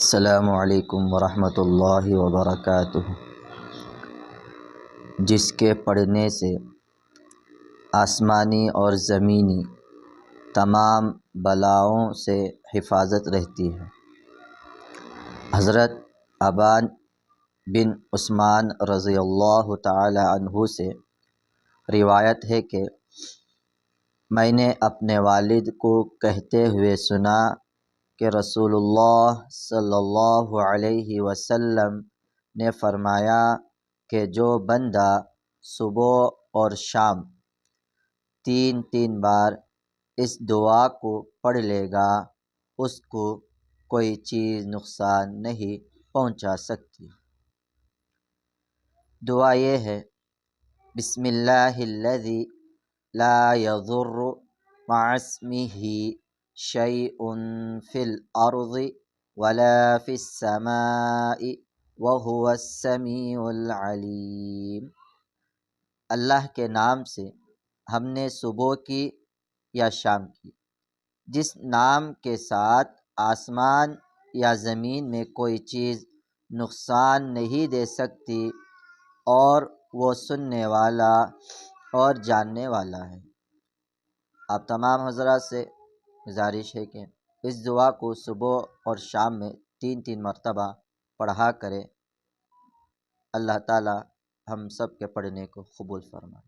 السلام علیکم ورحمۃ اللہ وبرکاتہ۔ جس کے پڑھنے سے آسمانی اور زمینی تمام بلاؤں سے حفاظت رہتی ہے۔ حضرت ابان بن عثمان رضی اللہ تعالی عنہ سے روایت ہے کہ میں نے اپنے والد کو کہتے ہوئے سنا کہ رسول اللہ صلی اللہ علیہ وسلم نے فرمایا کہ جو بندہ صبح اور شام 3 بار اس دعا کو پڑھ لے گا اس کو کوئی چیز نقصان نہیں پہنچا سکتی۔ دعا یہ ہے: بسم اللہ الذی لا یضر مع اسمہ شیء فی الارض ولا فی السماء وہو السمیع العلیم۔ اللہ کے نام سے ہم نے صبح کی یا شام کی، جس نام کے ساتھ آسمان یا زمین میں کوئی چیز نقصان نہیں دے سکتی، اور وہ سننے والا اور جاننے والا ہے۔ آپ تمام حضرات سے گزارش ہے کہ اس دعا کو صبح اور شام میں 3 مرتبہ پڑھا کریں۔ اللہ تعالی ہم سب کے پڑھنے کو قبول فرمائے۔